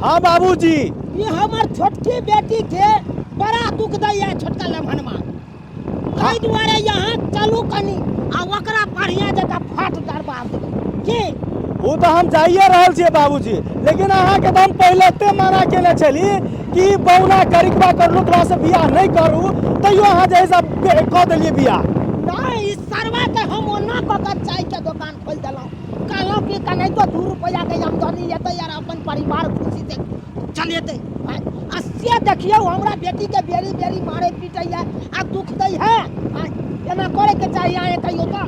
हाँ बाबूजी। ये हमार छोटकी बेटी के बड़ा दुख दैया छोटका लम्हनमा ताहि दुआरे यहाँ चलू कनी आ ओकरा बढ़िया जगह फाट दरबार के वो तो हम जाइए रहल छियै बाबूजी, लेकिन अहाँ के तो हम पहले ते मना केले छली कि बौना करिकबा करलू तोरा से बियाह नहीं करू, तैयो अहाँ जैसा कह देलिए बियाह। नहीं इस सरवा के हम ओना ककर चाय के दुकान खोल देलौं, कहलौं कि कने तो 2 रुपया के आमदनी हेतै यार अपन परिवार खुशी से चलेतै। आ से देखियौ हमरा बेटी के बेरी बेरी मारे पीटैया आ दुख दै है, एना करे के चाहिए आए कहियो तो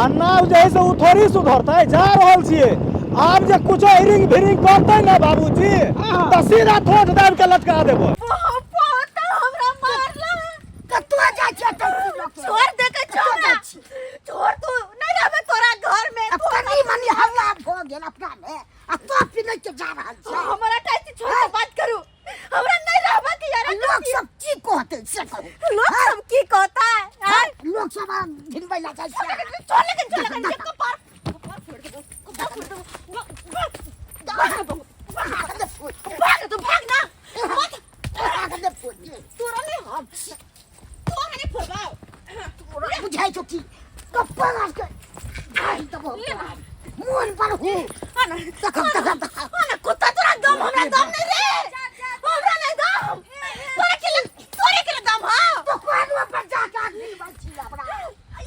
अन्ना जैसे वो थोड़ी सुधरते जा रहल छियै। आप जे कुछो हिरिंग भिरिंग करते ना बाबूजी तो सीधा ठोठ दाब के लटका देबो। हमरा मारला कतुआ जा छ छोड़ दे के छोड़ तू नहीं रहबे तोरा घर में कनी मनी हल्ला भ गेल अपना में आ तो पिनै के जा रहल छै। हमरा टाइट छोड़ के बात करू, हमरा नहीं रहबे के यार लोग सब की कहते से कहू, लोग सब की कहता है लोग सब घिनबै ला जाइ छै। छोड़ ले के कपार फोड़ दे कपार फोड़ दे भाग तू भाग ना भाग दे फोड़ दे तोरा नहीं हम तोरा नहीं फोड़बाओ तोरा बुझाइ छौ की कपार के आई त बहुत मोन पर हूँ कुत्ता तोरा दम हमरा दम नहीं रे हमरा नहीं दम तोरे के दम हां तो कोनवा पर जाके आदमी बची अपना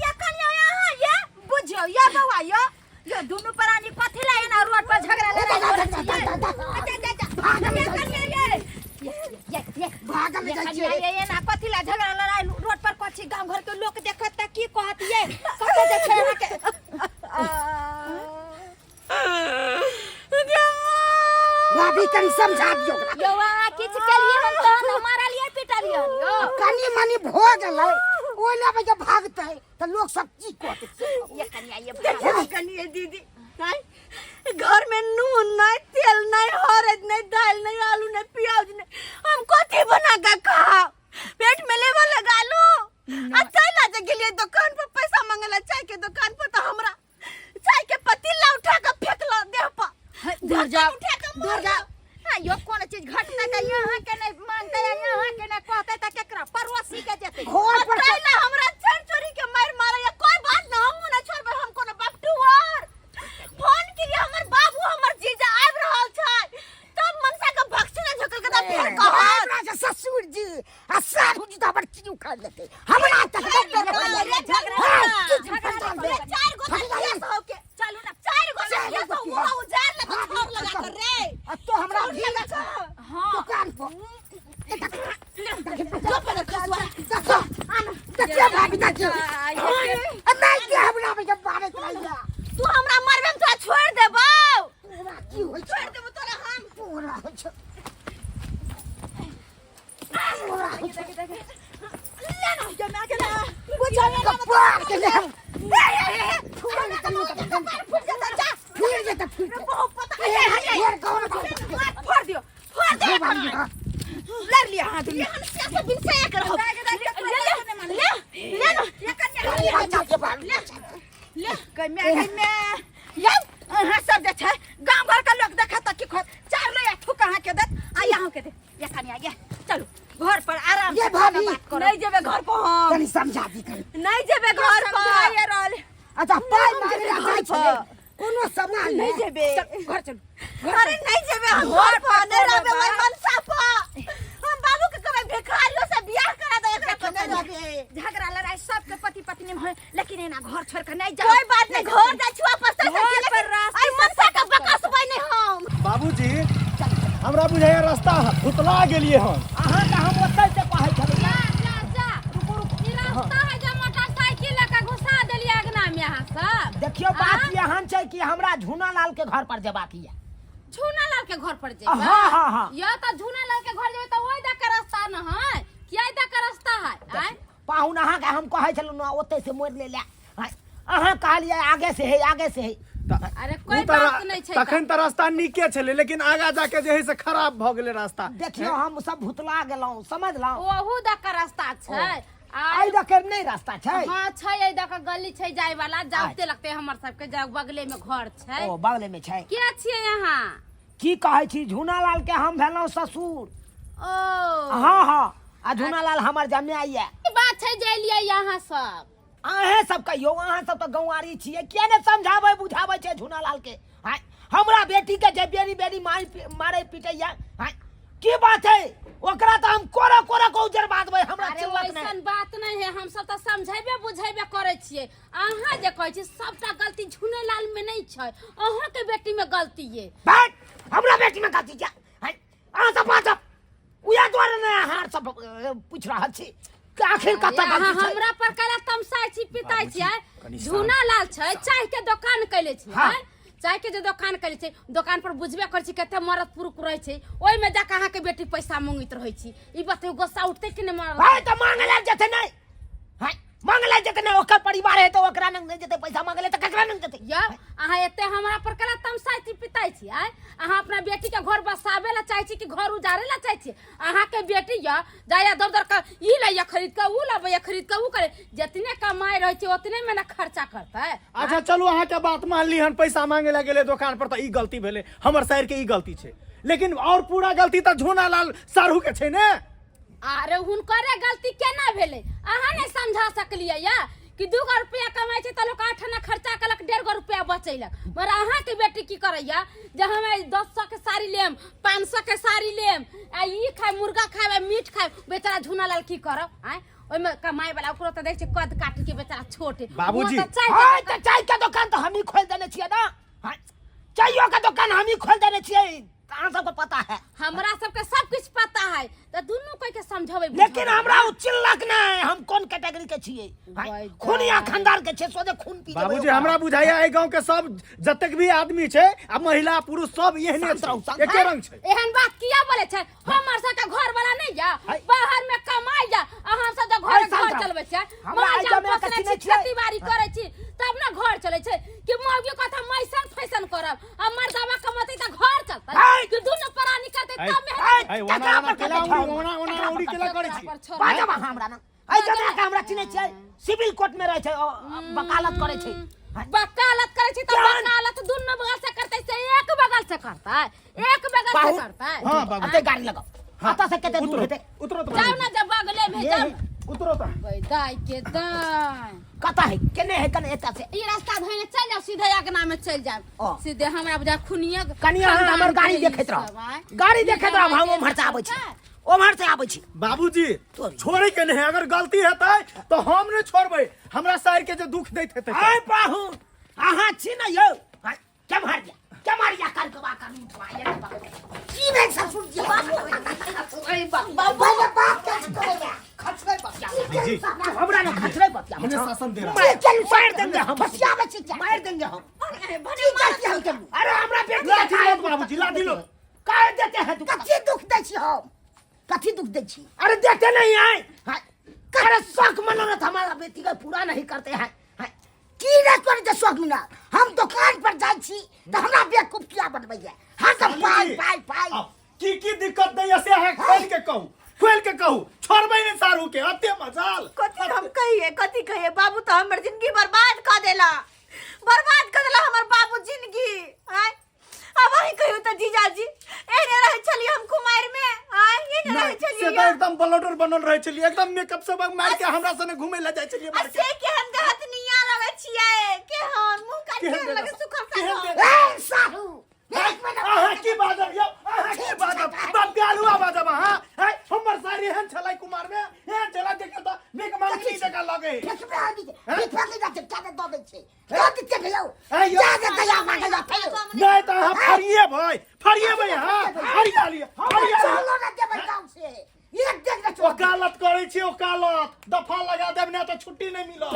ये कन्या यहाँ ये बुझियो ये बउआ ये दोनों प्राणी कथि लाए ना रोड पर झगड़ा ले भाग में जाइ छै। ये ना कथि ला झगड़ा लड़ाई रोड पर कछि गांव घर के लोग देखत त की कहत ये कते जे छै के भाभी कनी समझा दियो यो आ किछ के लिए हम तो हमारा लिए पिटा लियो यो कनी मनी भ गेलै ओइ लेबे जे भागतै त लोग सब की कहतै। ये कन्या ये कन्या दीदी नहीं घर में नून नहीं तेल नहीं हरद नहीं दाल नहीं आलू नहीं प्याज नहीं हम कथी बना के खाओ पेट में लेवा लगा लो अच्छा लाजे के लिए दुकान पर पैसा मांगला चाय के दुकान पर तो हमरा चाय के पतीला उठा के फेंकला देह पर दूर जा यो कौन चीज घटना का यहाँ के नहीं मानते यहाँ के नहीं कहते त केकरा परवासी के जेते घर पर पहले हमरा चोरी चोरी के मार मारे या कोई बात ना हम ना छोड़बे हम कोनो बाप टुवर फोन किए हमर बाबू हमर जीजा आब रहल छै तब मनसा के भक्सना झकल के फिर कहत हमरा जे ससुर जी आ सासुर जी त हमर की उखाड़ लेतै हमरा तक चार गो हो के चलू ना 4 गो तो वो उजार लगा छोड़ लगा कर रे अब तो हमरा भी हां दुकान पर जो पर कसवा देखिए भाभी देखिए नहीं के हमरा में जब बारे रहिया तू हमरा मारबे तो छोड़ देबो पूरा की होय छोड़ देबो तोरा हम पूरा होय छै ले ना जो मैं के ना बुझा ना कपार के ले फोड़ फिर पता है फोड़ दियो लड़ लिया हां दुनिया हम से बिन से करो ले लो ये कन्या ले कन्या ये हां सब जे छै गांव घर का लोग देखत कि खत 4 ले ठु कहां के देत आ यहां के दे ये कन्या ये चलो घर पर आराम ये से भाभी नहीं जेबे घर पर हम तनी समझा दी कर नहीं जेबे घर पर ये रहल अच्छा पाई मांगे जाइ छै कोनो सामान नहीं जेबे घर चल अरे नहीं जेबे हम घर पर नहीं रहबे ओइ मनसा पर हम बाबू के कहबे भिखारियों से बियाह करा दे एकरा पर नहीं रहबे झगड़ा लड़ाई सब के पति पत्नी में लेकिन एना घर छोड़ के नहीं जा कोई बात नहीं घर जा छुआ पस्ता से पर आई मनसा का बकसबै नहीं हम बाबूजी हमरा बुझाइए रास्ता भुतला गेलिए हम अहाँ के हम ओतै से कहै छलियै जा रुक ई रास्ता है जे मोटरसाइकिल लेके घुसा देलिए अगना में अहाँ सब देखियो बात यहाँ छै कि हमरा झूना लाल के घर पर जेबाक ये झूना लाल के घर पर जेबे हां या त झूना लाल के घर जेबे त ओइ द के रास्ता न है किया द के रास्ता है आय पाहुन अहाँ के हम कहै छलु न ओतै से मोड़ ले ले अहाँ कहलिए आगे से है अरे कोई बात नहीं छै तखन त रास्ता नीके छले लेकिन आगा जाके जे है से खराब भ गेले रास्ता। देखियो हम सब भुतला गेलौ समझलौ ओहू द के रास्ता छै आई द के नहीं रास्ता छै हां छै आई द के गली छै जाय वाला जाते लगते हमर सब के बगले में घर छै ओ बगले में छै के छियै यहाँ की कहै छी झूनालाल के हम भेलौं ससुर। ओ हाँ हाँ आ झूनालाल हमर जमाई है। की बात छै जे एलियै यहाँ सब? अहे सब कहियो, अहाँ सब तो गंवारी छियै, किया ने समझाबै बुझाबै छै झूनालाल के। हाय हमरा बेटी के जे बेरी बेरी मारे पीटैया, हाय की बात है ओकरा तो हम कोरा कोरा को उजर बात भाई हमरा अरे चिल्लक वैसन नहीं। बात नहीं है, हम सब तो समझेबे बुझेबे करे छियै। अहाँ जे कहै छी सबटा गलती झूनेलाल में नहीं छै, अहाँ के बेटी में गलती है। बैठ हमरा बेटी में गलती क्या? हाय अहाँ सब बात उया द्वारा ने हार सब पूछ रहा छी कि आखिर कत अहाँ गलती छै। हमरा पर कला तमसाइ छी पिताई बाबूजी, छी। कनी झूनालाल छै चाय के दुकान कैले छी। हाँ। चाय के जो दुकान कैले छै, दुकान पर बुझबे कर छी कते मरद पुरुष रहे छै, ओइ में जाके अहाँ के बेटी पैसा मांगित रहे छी। ई बात गुस्सा उठते कि नहीं मरद? हाय तो मांगले जते नहीं, हाय मांगले जते नहीं ओकर परिवार है तो ओकरा नंग नहीं जते पैसा मांगले तो ककरा नंग जते। या अहाँ एते हमरा पर कला तमसाइ छी पिताई छी। अहाँ अपना बेटी के घर बसावे ला चाहे छी कि घर उजारे ला चाहे छी? अहाँ के बेटी या जाया दर दर का ई लइया खरीद के ऊ लबैया खरीद के ऊ करे, जितने कमाई रहे छै उतने में ना खर्चा करता है। अच्छा चलू अहाँ के बात मान ली हन, पैसा मांगे ला गेले दुकान पर तो ई गलती भेले, हमर शहर के ई गलती छै, लेकिन और पूरा गलती तो झूनालाल सारू के छै ने। अरे हुनकरे गलती केना भेले? अहाँ नहीं समझा सकलिए या कि 2 रुपया कमाई छै त लोग 8 आना खर्चा कलक 1.5 रुपया बचैलक। मगर अहाँ के बेटी की करैया जे हमें 1000 के साड़ी लेम 500 के साड़ी लेम आ ई खाए मुर्गा खाए मीट खाए, बेचारा झूनालाल की करब? ओइ में कमाई वाला ओकरो त देख छै कद काटी के बेचारा छोटे। बाबूजी, हाय तो चाय के दुकान तो हम ही खोल देने छियै ना। हाय चाइयो के दुकान हम ही खोल देने छियै, अहाँ सबको पता है। हमरा सबके सब कुछ पता है, त दुनू कोई के समझावे लेकिन हमरा उ चिल्लक नहीं, हम कौन कैटेगरी के छियै? हाय खूनिया खानदार के छै, सोझे खून पी जेबै। बाबूजी हमरा बुझाइया ए गांव के सब जतेक भी आदमी छै आ महिला पुरुष सब एहने छै, एके रंग छै। एहन बात किया बोले छै? हमर सबके घर वाला नहीं या बाहर में कमाई या, अहाँ सब तो घर घर चलबे छै। हमरा आई जमे के चिन्है छियै। खेती बाड़ी करे छी तब ना घर चले छै कि मौगी कथा मैसन फैसन करब आ मर्दावा कमती त घर चलतै कि दुनु प्राणी करतै तब में। आई ओना केला ओना उड़ी केला करै छी। बाजब हमरा ना आई जमे के हमरा चिन्है छियै, सिविल कोर्ट में रहै छै, वकालत करै छै। वकालत करे छी त वकालत दुनु बगल से करतै से एक बगल से करतै, एक बगल से करतै। हां बाबू अते गाड़ी लगाओ, आता से कते दूर हेतै? उतरो तो जाओ ना जब बगले में जाओ। उतरो तो दाई के दाई कता है केने है कने एता से ई रास्ता धोने चल जाओ, सीधे अगना में चल जाओ, सीधे हमरा बुझा खुनिया कनिया हमर गाड़ी देखैत रह, गाड़ी देखैत रह, हम ओम्हर से आबै छी, ओम्हर से आबै छी। बाबूजी छोड़े के नहीं, अगर गलती हेतै तो हम नहीं छोड़बै, हमरा शहर के जे दुख दैत हेतै। आय पाहु अहाँ छी न यौ, के मार दिया के मारिया कर के बा कर उठवा ये की नहीं ससुर जी अरे बाबा ये बात कैसे करेगा? खचरे बतिया जी हमरा ने खचरे बतिया हमें शासन दे रहा मार चल मार देंगे हम, बसिया बच्ची क्या मार देंगे हम। अरे हमरा बेटी लाठी लो बाबूजी, लाठी लो। काहे देते हैं? कथी दुख दै छी हम? कथी दुख दै छी? अरे देते नहीं है, अरे शौक मनोरथ हमारा बेटी का पूरा नहीं करते हैं। की रे तोरे जे शौक मिला? हम दुकान पर जाई छी त हमरा बेवकूफ किया बनबैया? हम सब पाई पाई पाई की दिक्कत नहीं है से है, खोल के कहू छोड़बै नहीं सारू के, अते मजाल। कथी हम कहिए बाबू तो हमर जिंदगी बर्बाद कर देला हमर बाबू जिंदगी। अब वही कहियो त जीजाजी एने रहे छलिए हम कुमार में, एने रहे से छलिए तो एकदम ब्लडर बनल रहे छलिए, एकदम मेकअप सब मार के हमरा सने घूमे ला जाय छलिए मार के। से केहन देहत निया लगे छिए, केहन मुंह का केहन लगे सुखर केहन सा। ए साहू अहाँ की बाजब यौ, अहाँ की बाजब? बाप गालुआ बाजब अहाँ? है हमर सारी एहन छलै कुमार में, एहन छलै देखे त नीक मंगनी जका लगे। नहीं तो अहाँ फरिए भाई अहाँ फरिया लिया वकालत करे छी, वकालत दफा लगा देब ना तो छुट्टी नहीं मिलत।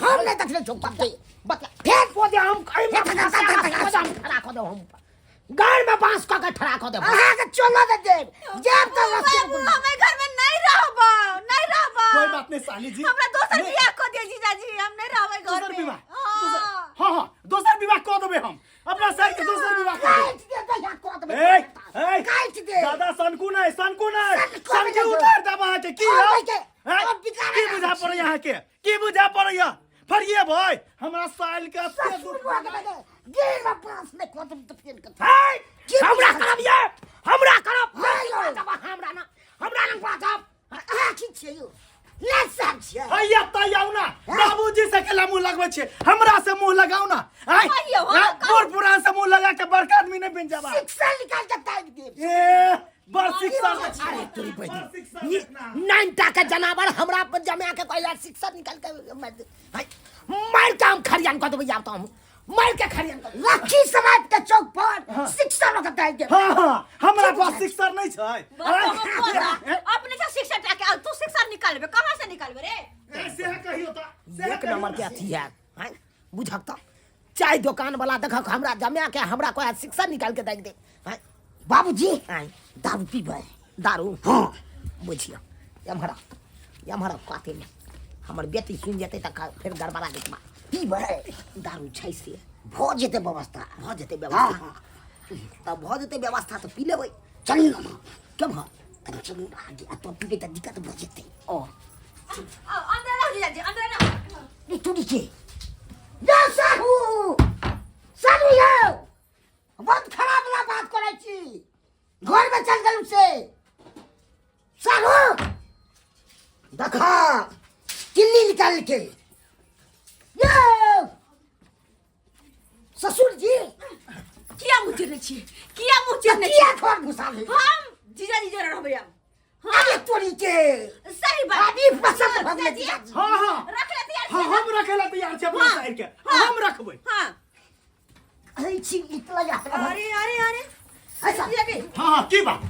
हम नहीं देखले छो फेर पोजे हम खड़ा कर दो, हम गाड़ में बांस का ठड़ा कर दो, अहाँ के चलो दे देब जेब तो हमें घर में नहीं रहबो कोई बात नहीं साली जी, हमरा दोसर बियाह को दे जीजाजी, हम नहीं रहबै घर दोसर में। विवाह हां दोसर विवाह कह देबे हम, अपना शहर के दोसर विवाह कह देबे। दादा सनकू नहीं सनकी उतार दब अहाँ के की हो? की बुझा पड़ै अहाँ के, की बुझा पड़ै? फरिए भाई हमरा साइल के अत्ते दुख गिर में पास में कोतम तो पेन कर हमरा करब ये हमरा करब हमरा न बात आप आ की छै यो ले सब छै हैया तयाउ ना बाबूजी से केला मुंह लगबै छै हमरा से मुंह लगाउ ना बूढ़ पुरान से मुंह लगा के बड़का आदमी नहीं बन जाबा शिक्षा निकाल के ताक दे ए बड़ शिक्षा अरे तोरी बहिनी 9 टाका जनावर हमरा पर जमा के कहला शिक्षा निकाल के मार काम खरियान कर देबै जाता हम मार के खरियान कर लक्की समाज के चौक पर शिक्षा लोग ताक दे हां हमरा पास शिक्षा नहीं छै अपने से शिक्षा टाके तू शिक्षा निकालबे कहां से निकालबे रे ऐसे है कहियो त एक नंबर के अथी है हैं बुझक त चाय दुकान वाला देखक हमरा जमा के हमरा कोई शिक्षा निकाल के देख दे हैं बाबूजी हैं दारू पीबे दारू हां बुझियो यमहरा काते में हमर बेटी सुन जेते त फिर गड़बड़ा देत पीबे दारू छै से भ जेते व्यवस्था तब भ जेते व्यवस्था तो पी लेबै चली ना कब अरे चलू आगे आ तो पीबे त दिक्कत भ जेते ओ अंदर ना जी अंदर ना नी तू नीचे जा साहू यो बहुत खराब वाला बात करे छी घर में चल गलू से साहू देखा किल्ली निकाल के यो ससुर जी किया मुचरे छी किया मुचरे छी किया खोर घुसाले हम जीजा जी जरा रहबे हम अरे तोरी के सही बात अभी पसंद भगले जी हां रख ले तैयार हां हम रखेला तैयार छै अपना साइड के हम रखबै हां अरे छी इतना या अरे ऐसा हां की बात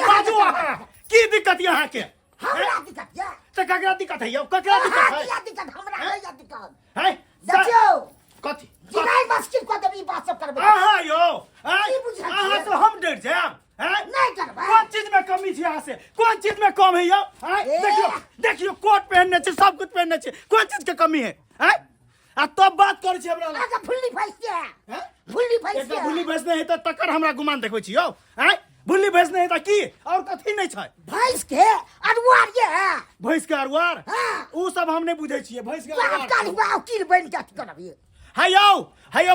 बाजू अहाँ की दिक्कत यहाँ के हमरा दिक्कत या त ककरा दिक्कत है यो ककरा दिक्कत है या दिक्कत हमरा है या दिक्कत है देखियो कथी जिनाई मुश्किल को देबी बात सब करबे आहा यो की बुझा आहा तो हम डर जाब हैं नहीं करबे कौन चीज में कमी छै यहाँ से कौन चीज में कम है यो हैं देखियो कोट पहनने छै सब कुछ पहनने छै कौन चीज के कमी है हैं आ तब बात करे छै हमरा आगे फुल्ली फैस के हैं फुल्ली फैस एकटा के भूली भैंस नहीं है त तकर हमरा गुमान देखबै छी यो हैं भूली भैंस नहीं है त की और कथी नहीं छै भैंस के अरवार ये है भैंस के अरवार हां उ सब हम नहीं बुझै छियै भैंस के काल अरवार वकील बन के करबी हायो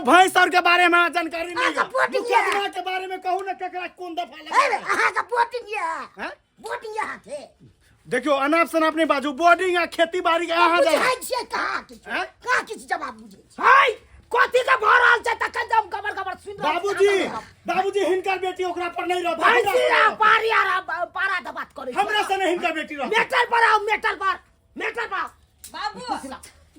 भैंस और के बारे में जानकारी नहीं अच्छा, बोटिंग है। मुकदमा के बारे में कहू ना केकरा कोन दफा लगा अरे अहाँ का बोटिंग ये हैं बोटिंग यहाँ थे देखियो अनाप शनाप नहीं बाजू बोर्डिंग आ खेती बाड़ी के अहाँ जा बुझाई छियै कहाँ किछु हैं? कहाँ किछु जवाब बुझै छी हाय कथी के भऽ रहल छै तखन जब गबर सुन रहल बाबूजी हिनकर बेटी ओकरा पर नहीं रहत भैंसिया पारिया पारा द बात करै हमरा से नहीं हिनकर बेटी रहत मेटल पर आओ मेटल पर बाबू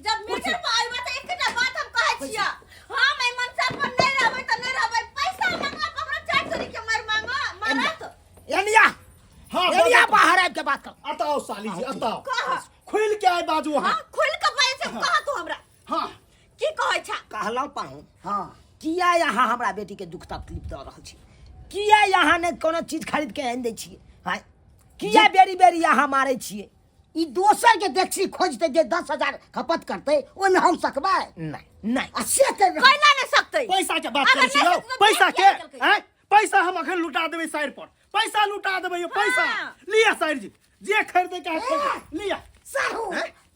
जब मीटर पर आइबा त एकटा बात हम कहै छियै हम ए मनसा पर नहीं रहबै त नहीं रहबै पैसा मांगा हमरा 400 के मारत एनिया हां एनिया बाहर आबि के बात कर अताओ साली जी अताओ कहा खुल के आइ बाजू हां हां खुल के बात से कहा तू हमरा हां की कहै छ कहलौ पाहु हां किया यहाँ हमरा बेटी के दुख तकलीफ दऽ रहल छी किया यहाँ ने कोनो चीज खरीद के आनि दै छियै हां किया बेरी यहाँ मारै छियै ई दोसर के देखसी खोजते जे 10,000 खपत करते ओमे हम सकबै नहीं आ से कर कहला नहीं सकते पैसा के बात करै छियै पैसा के हैं पैसा हम अखन लुटा देबै साइड पर पैसा लुटा देबै यो पैसा लिया साइड जी जे खरीदे के है लिया साहू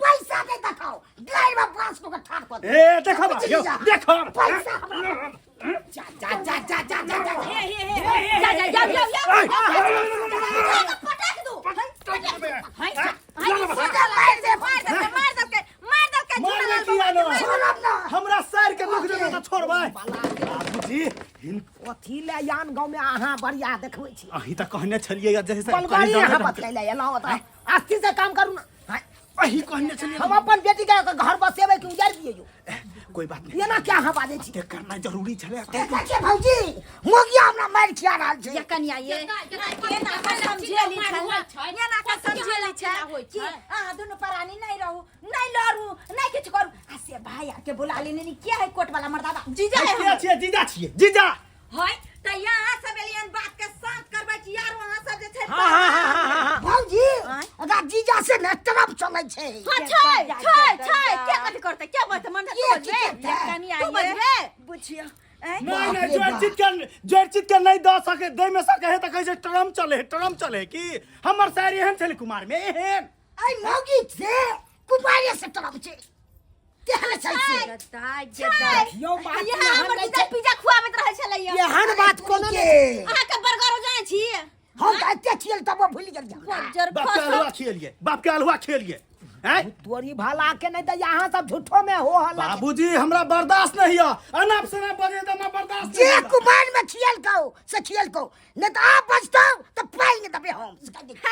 पैसा नहीं दिखाओ ड्राइवर पास को ठाड़ कर ए देखो यो देखो पैसा जा पटक दो हमरा सर के दुख देबे त छोड़बै बाबूजी कथी ले यान गांव में अहाँ बढ़िया देखबै छी अही त कहने छलिए जैसे पलगाड़ी यहाँ बतलै एलाओ त आस्ती से काम करू ना अही कहने छलिए हम अपन बेटी के घर बसेबै कि उजाड़ दिए जो कोई बात नहीं ये ना क्या हाँ बाजे छी करना जरूरी छले देखिए भौजी मोगिया हमरा मार खिया रहल छै ये कन्या ये ना समझेली छै ये ना समझेली छै कि अहाँ दुनु परानी नहीं रहू नहीं लड़ू नहीं किछ करू आ से भाई आके बुला लेने क्या है कोट वाला मर्दाना जीजा है हम जीजा छिए जीजा होय त यहाँ सब एलियन बात के साथ करबै छी यार वहां सब जे छै हां भौजी अगर जीजा से न तरफ चलै छै छै क्या कथि करते क्या बात मन ये तू बजबे बुझियो नहीं जर्चित के नहीं दे में सके है त कैसे ट्रम चले कि हमर शायर एहन छले कुमार में एहन आई मौगी से कुमारी से तरफ छै केहन छै से दाई जे दाई यो बात ये यहाँ हमर नहीं जीजा छै। पिज्जा खुआबैत रहै छलै एहन बात कोनो के नहीं अहाँ के बर्गर जाय छी हम कहते छियै तब भूल गेल जा बर्गर बाप के हलवा खेलिए, बाप के हलवा खेलिए हैं? तोरी भला के नहीं तो यहाँ सब झूठो में हो हल्ला बाबूजी हमरा बर्दाश्त नहीं है, अनाप शनाप बजे देना बर्दाश्त जे नहीं है। कुमार में खेल कहो से खेल कहो नहीं तो आप बचतो तो पाएंगे तबे हम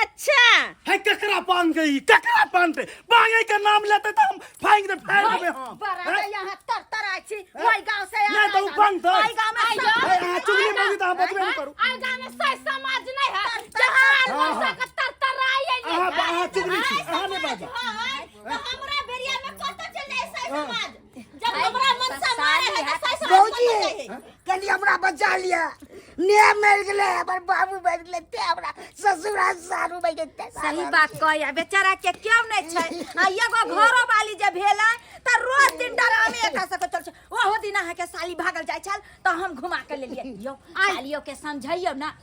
अच्छा है ककरा पान गई, ककरा पान पे बांगे के नाम लेते तो हम फाइंग दे हम बड़ा हैं? यहाँ तर आई छी ओई गांव से नहीं तो उपान तो ओई गांव में चुगली में भी तो हम बचबे नहीं करू। आई गांव में सही समाज नहीं है जहां वर्षा का तर आई आहा चुगली छी, आहा नहीं बाजा। तो हमरा बेरिया में कत चल जाए सही समाज जब हमरा मन से मारे है तो सही समाज बौजी कनी हमरा बचा लिया ने मर गेले हमर बाबू मर गेले ते हमरा ससुरा सारू मर गेले सही बात कहया बेचारा के क्यों नहीं छै आ एगो घरो वाली जे भेला त रोज दिन डरामे एकरा से चल छै ओहो दिन अहाँ के साली भागल जाय छल त हम घुमा के लेलिए यो सालियो के समझाइयो ना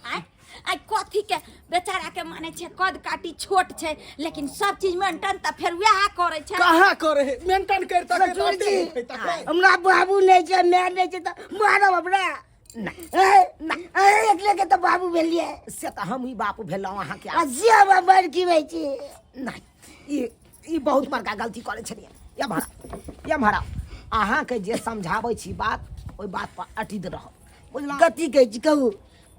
आई कथी के बेचारा के माने छै कद काटी छोट छै लेकिन सब चीज मेंटेन त फिर वह करे छै कहाँ करे मेंटेन करता ससुरजी हमरा बाबू नहीं छै मैं नहीं छै त मारो हमरा नहीं एकले के तो बाबू भेलिए से तो हम ही बाप भेलौ अहाँ के अजिया बाबर की भई छी नहीं ई बहुत बड़का गलती करे छलिए या भरा अहाँ के जे समझाबै छी बात ओई बात पर अटित रहो बुझलौ गति कहै छी कहू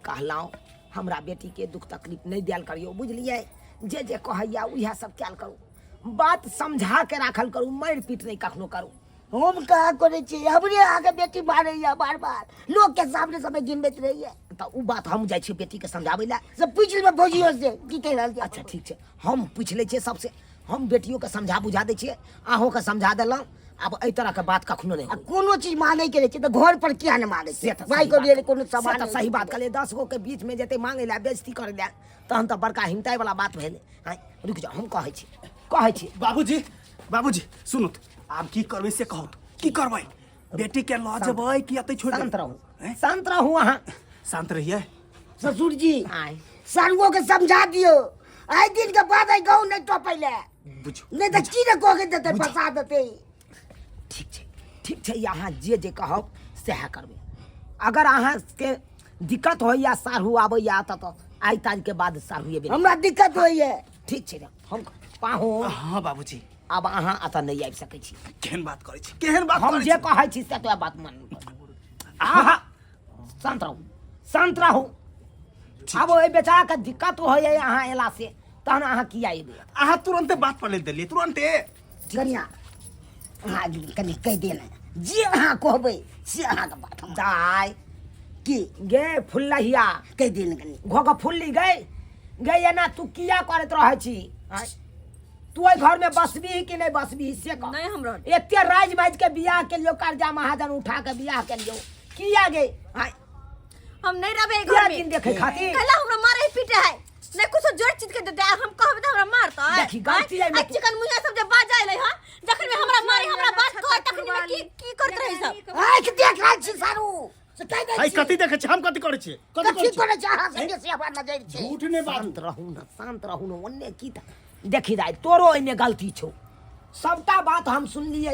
कहलौ हमरा बेटी के दुख तकलीफ नहीं दियल करियो बुझलिए जे जे कहैया उहे सब कैल करू बात समझा के राखल करू मार पीट नहीं कखनो करू हम कहा करे छी हमरे आगे बेटी मारैया बार बार लोग के सामने समय गिनबैत रहिए तो उ बात हम जाय छी बेटी के समझाबै ला सब पूछ लेबे भौजियो से की कह रहल छी अच्छा ठीक छै हम पूछ ले छी सबसे हम बेटियों के समझा बुझा दै छियै अहों के समझा देलौ अब एई तरह के बात कखनो नहीं कोनो चीज मांगे के छै तो घर पर किया न मांगे से भाई को लिए कोनो सामान तो सही बात करे 10 गो के बीच में जते मांगे ला बेइज्जती करे ला तहन तो बड़का हिमताई वाला बात भेले हां रुक जा हम कहै छी बाबूजी सुनो आब की करबै से कहू की करबै बेटी के ल जेबै कि अतै छोड़ शांत रहू अहाँ शांत रहिए ससुर जी सर्वो के समझा दियो आई दिन के बाद आई गाँव नहीं तो पहले बुझू नहीं तो की ने कह के देते फंसा देते ठीक छै यहाँ जे जे कहब सह करबे अगर अहाँ के दिक्कत हो या सारू आबै या तो आई ताज के बाद सारू ये हमरा दिक्कत होइए ठीक छै हम पाहु हाँ बाबूजी अब अहाँ अत नहीं आबि सकै छी केहन बात करै छी केहन बात हम जे कहै छी से तो बात मान आहा शांत रहू अब ओइ बेचारा के दिक्कत होइए अहाँ एला से तहन अहाँ किया एबे अहाँ तुरंते बात पर ले देलिए तुरंते कनिया अहाँ कनि कह देना जे अहाँ कहबै से अहाँ के बात हम दाय की गे फुल्लहिया कह देन कनि घोग फुल्ली गई एना तू किया करत रहै छी तू ओइ घर में बसबी कि नहीं बसबी से कह नहीं हमरा एते राज माज के बियाह के लियो कर्जा महाजन उठा के बियाह के लियो किया गे हम नहीं रहबे घर में दिन देखे खातिर कहला हमरा मारे पीटे है नहीं कुछ जोर चीज के दे हम कहबे त हमरा मारता देखी गलती है चिकन मुनिया सब जे बाजा ले हां जखन में हमरा मारे हमरा बात कह तखन में की करत रही सब आइ के देख रहल छी सारू से कह दे आई कथि देखे छी हम कथि करै छी कथि करे छी अहाँ संगे से हमरा नजर छै झूठ ने बात शांत रहू न ओन्ने की देखी दाई तोरो एने गलती छौ सबटा बात हम सुन लिए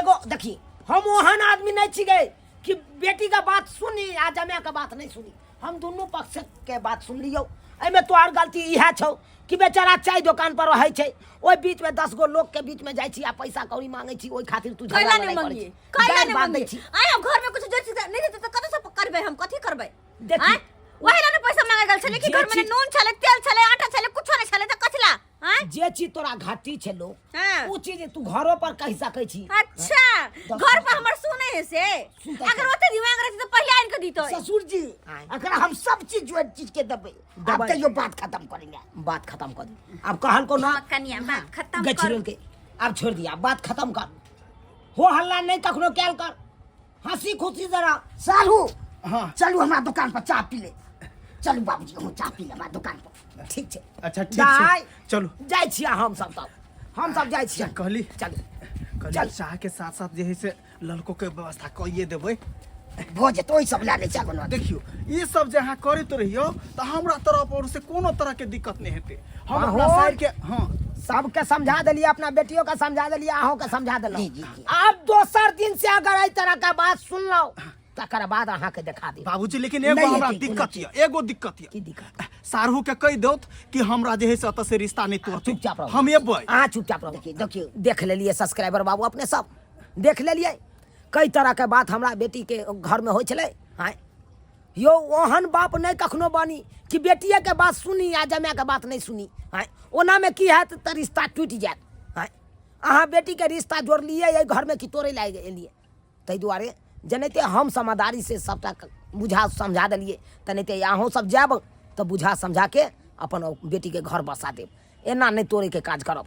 एगो देखी हम ओहन आदमी नहीं छिगे कि बेटी का बात सुनी आ जमे का बात नहीं सुनी हम दोनों पक्ष के बात सुन लियो एमे तोहर गलती इहा छौ कि बेचारा चाय दुकान पर रहै छै ओइ बीच में 10 गो लोग के बीच में जाय छी आ पैसा कौड़ी मांगे छी ओइ खातिर तू झगड़ा नहीं मांगी कैला नहीं मांगी आय घर में कुछ जोर चीज नहीं देते त कत से करबे हम कथि करबे देखी वही ना पैसा मांगे गल छले कि घर में नून छले तेल छले आटा छले कुछ नहीं छले त कथला जे चीज तोरा घाटी छलो उ चीज तू घरों पर कह सकै छी अच्छा घर पर हमर सुने है से अगर ओते दिमाग रहती तो पहले आइन के दीतो ससुर जी अगर हम सब चीज के दबे अब तो यो बात खत्म करेंगे बात खत्म कर दी अब कहल को ना कनिया बात खत्म गछिरल के अब छोड़ दिया बात खत्म कर हो हल्ला नहीं कखनो कैल कर हंसी खुशी जरा सालू हां चलू हमरा दुकान पर चाय पी ले चलू बाबूजी हम चाय पी ले हमरा दुकान पर ठीक छै अच्छा ठीक छै चलो जाय छी हम सब जाय छी कहली चल चाह के साथ साथ जे है से लड़को के व्यवस्था कइए देबै भो जेतो ओइ सब ला ले जा कोनो देखियो ये सब जे अहाँ करैत रहियो त हमरा तरफ और से कोनो तरह के दिक्कत नहीं हेते हम अपना साइड के हां सबके समझा दिलिए, अपना बेटियों का समझा दिलिए, अहों का समझा दिलो। जी, जी, जी। अब दोसर दिन से अगर इस तरह का बात सुन लो तकर बाद अहाँ के दिखा दी। बाबूजी लेकिन एगो नहीं, हमरा नहीं, दिक्कत नहीं, ये, एगो दिक्कत ये। की दिक्कत? सारहू के कह दौत कि हमरा जे है से अतः से रिश्ता नहीं तोड़ते, चुपचाप रहो। हम एबै। हाँ चुपचाप रहो। देखिए देख ले लिए सब्सक्राइबर बाबू अपने सब देख ले लिए कई तरह के बात हमरा बेटी के घर में हो चले। हाँ यो ओहन बाप नहीं कखनो बनी कि बेटिए के बात सुनी या जमाए के बात नहीं सुनी। हाँ ओना में की है तो रिश्ता टूट जाए। हाँ अहाँ बेटी के रिश्ता जोड़ लिए ये घर में कि तोड़े लाग एलिए, ताहि दुआरे जनते हम समझदारी से सबटा बुझा समझा दिलिए, तनते अहों सब जाब तो बुझा समझा के अपन बेटी के घर बसा देब, एना नहीं तोड़े के काज करब।